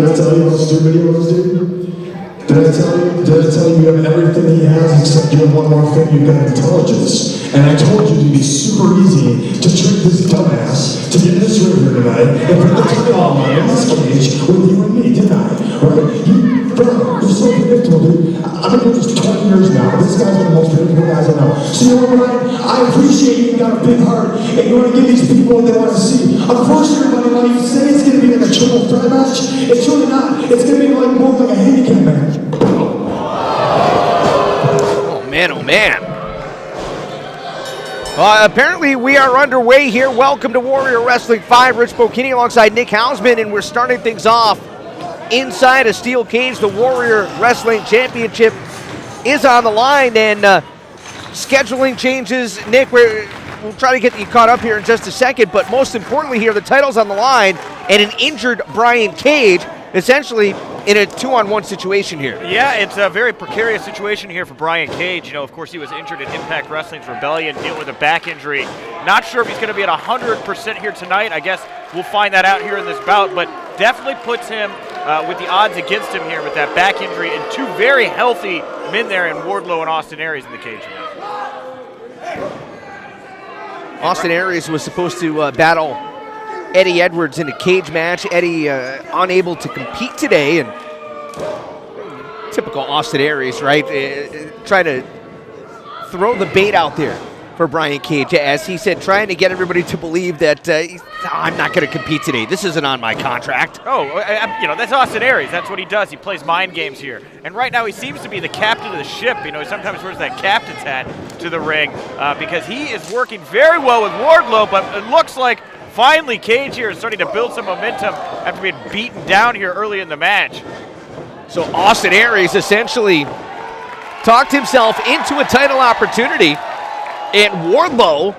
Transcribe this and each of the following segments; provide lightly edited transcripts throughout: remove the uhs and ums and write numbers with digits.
Did I tell you how stupid he was, dude? Did I tell you you have everything he has except you have one more thing, you've got intelligence. And I told you it'd be super easy to trick this dumbass to get in this room here tonight and put the title on in this cage with you and me, didn't I? Right? You're so predictable, dude. I've been doing this 20 years now. This guy's one of the most predictable guys I know. So you know what, Brian? I appreciate you got a big heart and you want to give these people what they want to see. Unfortunately, everybody, while you say it's going to be like a triple threat match, it's really not. It's going to be like more like a handicap match. Oh, man, oh, man. Apparently we are underway here. Welcome to Warrior Wrestling 5. Rich Bocchini alongside Nick Hausman, and we're starting things off inside a steel cage. The Warrior Wrestling Championship is on the line, and scheduling changes. Nick, we'll try to get you caught up here in just a second, but most importantly here, the title's on the line, and an injured Brian Cage, essentially in a 2-on-1 situation here. Yeah, it's a very precarious situation here for Brian Cage. You know, of course, he was injured in Impact Wrestling's Rebellion, dealing with a back injury. Not sure if he's going to be at 100% here tonight. I guess we'll find that out here in this bout, but definitely puts him with the odds against him here with that back injury, and two very healthy men there in Wardlow and Austin Aries in the cage. Austin Aries was supposed to battle Eddie Edwards in a cage match. Eddie unable to compete today, and typical Austin Aries, right? Trying to throw the bait out there for Brian Cage, as he said, trying to get everybody to believe that I'm not going to compete today. This isn't on my contract. Oh, you know, that's Austin Aries. That's what he does. He plays mind games here. And right now he seems to be the captain of the ship. You know, he sometimes wears that captain's hat to the ring because he is working very well with Wardlow, but it looks like finally Cage here is starting to build some momentum after being beaten down here early in the match. So Austin Aries essentially talked himself into a title opportunity, and Wardlow,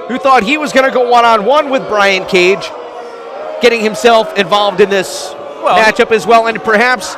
who thought he was going to go one-on-one with Brian Cage, getting himself involved in this matchup as well. And perhaps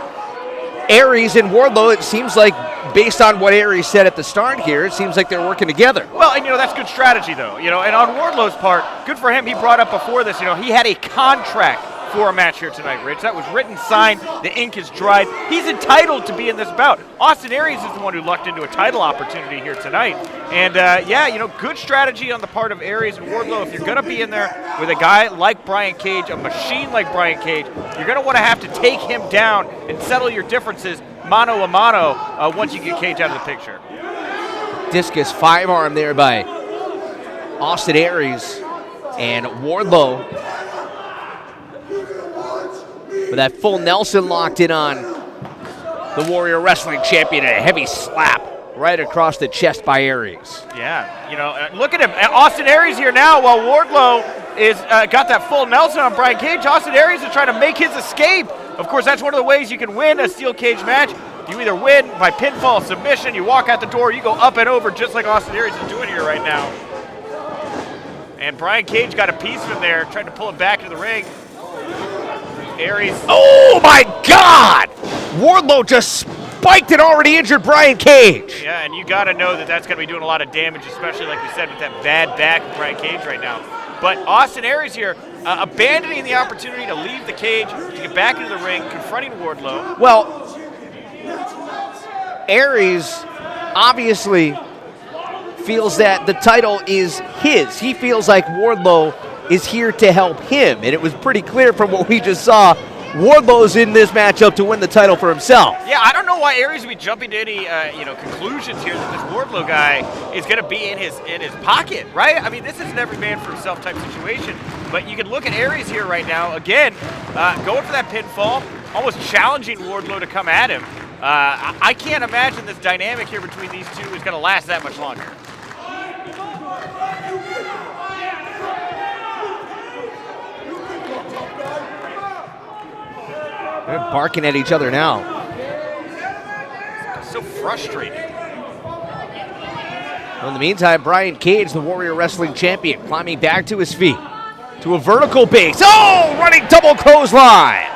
Aries and Wardlow, it seems like, based on what Aries said at the start here, it seems like they're working together. Well, and you know, that's good strategy though. You know, and on Wardlow's part, good for him. He brought up before this, you know, he had a contract for a match here tonight, Rich. That was written, signed, the ink is dried. He's entitled to be in this bout. Austin Aries is the one who lucked into a title opportunity here tonight. And yeah, you know, good strategy on the part of Aries and Wardlow. If you're going to be in there with a guy like Brian Cage, a machine like Brian Cage, you're going to want to have to take him down and settle your differences mano a mano once you get Cage out of the picture. Discus 5-arm there by Austin Aries, and Wardlow with that full Nelson locked in on the Warrior Wrestling Champion, and a heavy slap right across the chest by Aries. Yeah, you know, look at him. Austin Aries here now, while Wardlow is got that full Nelson on Brian Cage. Austin Aries is trying to make his escape. Of course, that's one of the ways you can win a steel cage match. You either win by pinfall, submission, you walk out the door, you go up and over just like Austin Aries is doing here right now. And Brian Cage got a piece of him there, trying to pull him back into the ring. Aries. Oh my God! Wardlow just spiked an already injured Brian Cage. Yeah, and you got to know that that's going to be doing a lot of damage, especially like we said with that bad back of Brian Cage right now. But Austin Aries here, abandoning the opportunity to leave the cage, to get back into the ring, confronting Wardlow. Well, Aries obviously feels that the title is his. He feels like Wardlow is here to help him, and it was pretty clear from what we just saw, Wardlow's in this matchup to win the title for himself. Yeah, I don't know why Aries would be jumping to any conclusions here that this Wardlow guy is going to be in his pocket, right? I mean, this is an every man for himself type situation, but you can look at Aries here right now, again, going for that pinfall, almost challenging Wardlow to come at him. I can't imagine this dynamic here between these two is going to last that much longer. They're barking at each other now. So frustrating. Well, in the meantime, Brian Cage, the Warrior Wrestling Champion, climbing back to his feet to a vertical base. Oh, running double clothesline.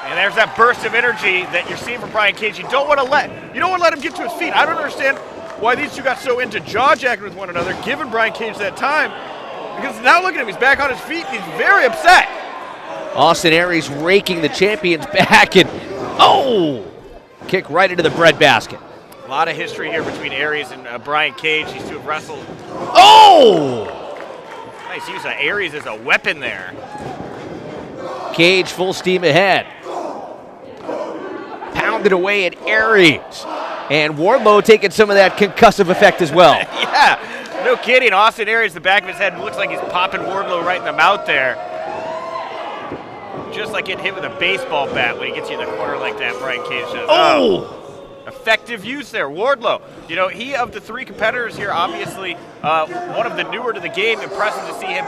And there's that burst of energy that you're seeing from Brian Cage. You don't want to let him get to his feet. I don't understand why these two got so into jaw-jacking with one another, giving Brian Cage that time. Because now look at him, he's back on his feet, and he's very upset. Austin Aries raking the champion's back, and kick right into the breadbasket. A lot of history here between Aries and Brian Cage. These two have wrestled. Nice use of Aries as a weapon there. Cage full steam ahead. Pounded away at Aries. And Wardlow taking some of that concussive effect as well. Yeah, no kidding. Austin Aries, the back of his head looks like he's popping Wardlow right in the mouth there. Just like getting hit with a baseball bat when he gets you in the corner like that, Brian Cage does. Effective use there. Wardlow, you know, he of the three competitors here, obviously one of the newer to the game. Impressive to see him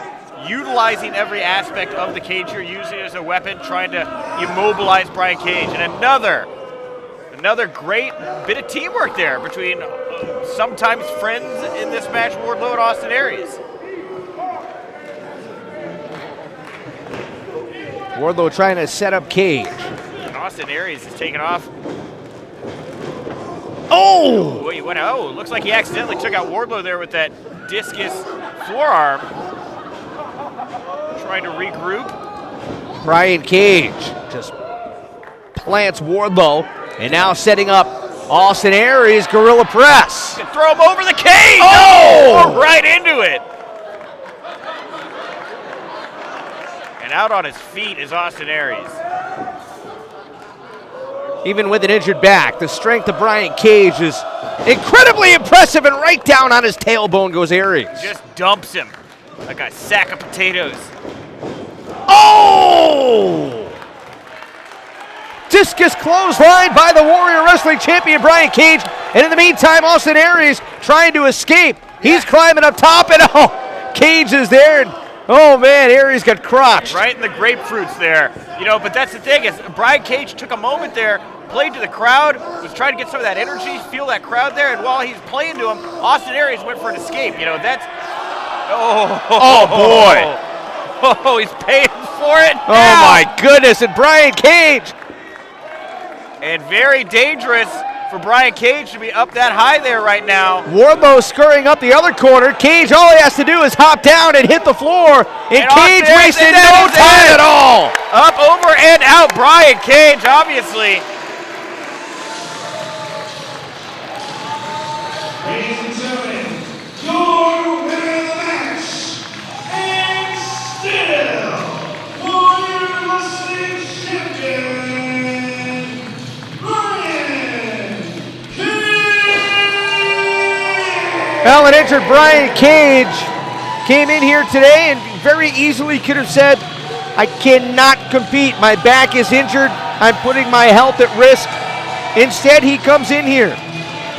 utilizing every aspect of the cage here, using it as a weapon, trying to immobilize Brian Cage. And another great bit of teamwork there between sometimes friends in this match, Wardlow and Austin Aries. Wardlow trying to set up Cage. And Austin Aries is taking off. Looks like he accidentally took out Wardlow there with that discus forearm. Trying to regroup. Brian Cage just plants Wardlow, and now setting up Austin Aries, gorilla press. Throw him over the cage! Right into it. And out on his feet is Austin Aries. Even with an injured back, the strength of Brian Cage is incredibly impressive, and right down on his tailbone goes Aries. Just dumps him like a sack of potatoes. Discus clothesline by the Warrior Wrestling Champion Brian Cage, and in the meantime, Austin Aries trying to escape. He's climbing up top, and Cage is there, and man, Aries got crotched. Right in the grapefruits there. You know, but that's the thing is Brian Cage took a moment there, played to the crowd, was trying to get some of that energy, feel that crowd there, and while he's playing to him, Austin Aries went for an escape. You know, that's... boy. He's paying for it now. Oh my goodness, and Brian Cage. And very dangerous for Brian Cage to be up that high there right now. Wardlow scurrying up the other corner. Cage, all he has to do is hop down and hit the floor. And Cage wasted no time at all. Up, over, and out. Brian Cage, obviously. Ladies and gentlemen, your winner of the match, and still Warrior Wrestling Champion, Brian Cage! Well, an injured Brian Cage came in here today and very easily could have said, I cannot compete. My back is injured. I'm putting my health at risk. Instead, he comes in here,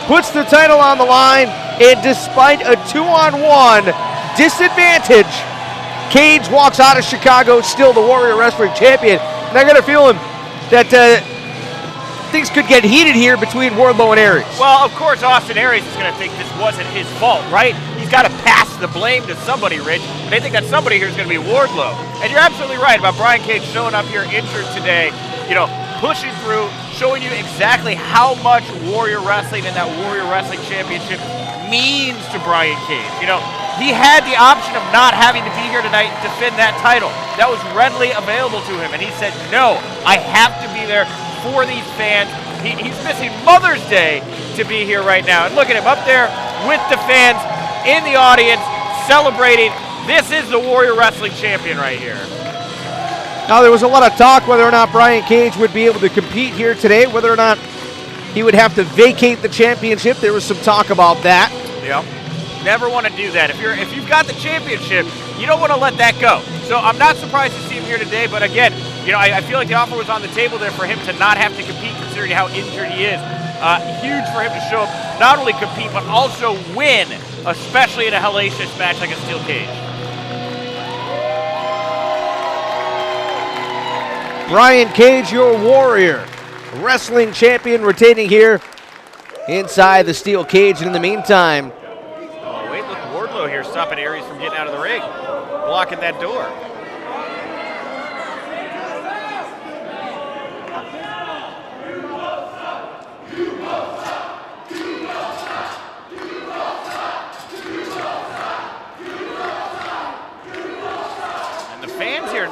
puts the title on the line, and despite a 2-on-1 disadvantage, Cage walks out of Chicago, still the Warrior Wrestling Champion. And I got a feeling that things could get heated here between Wardlow and Aries. Well, of course, Austin Aries is going to think this wasn't his fault, right? He's got to pass the blame to somebody, Rich. And I think that somebody here is going to be Wardlow. And you're absolutely right about Brian Cage showing up here injured today, you know, pushing through, showing you exactly how much Warrior Wrestling and that Warrior Wrestling Championship means to Brian Cage. You know, he had the option of not having to be here tonight and defend that title. That was readily available to him, and he said, no, I have to be there for these fans. He's missing Mother's Day to be here right now. And look at him up there with the fans in the audience celebrating. This is the Warrior Wrestling Champion right here. Now, there was a lot of talk whether or not Brian Cage would be able to compete here today, whether or not he would have to vacate the championship. There was some talk about that. Yep. Never want to do that. If you've got the championship, you don't want to let that go. So I'm not surprised to see him here today, but again, you know, I feel like the offer was on the table there for him to not have to compete considering how injured he is. Huge for him to show up, not only compete, but also win, especially in a hellacious match like a steel cage. Brian Cage, your Warrior Wrestling Champion, retaining here inside the steel cage. And in the meantime, oh, wait, look, Wardlow here stopping Aries from getting out of the ring, blocking that door.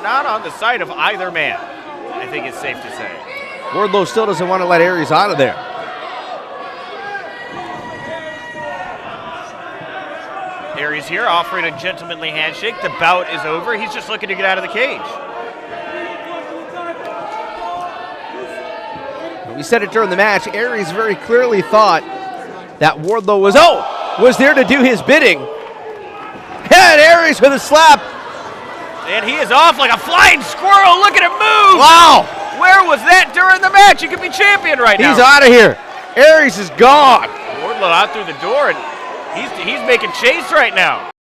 not on the side of either man, I think it's safe to say. Wardlow still doesn't want to let Aries out of there. Aries here offering a gentlemanly handshake. The bout is over. He's just looking to get out of the cage. We said it during the match. Aries very clearly thought that Wardlow was there to do his bidding. And Aries with a slap. And he is off like a flying squirrel. Look at him move. Wow. Where was that during the match? He could be champion right now. He's out of here. Aries is gone. Wardlow out through the door, and he's making chase right now.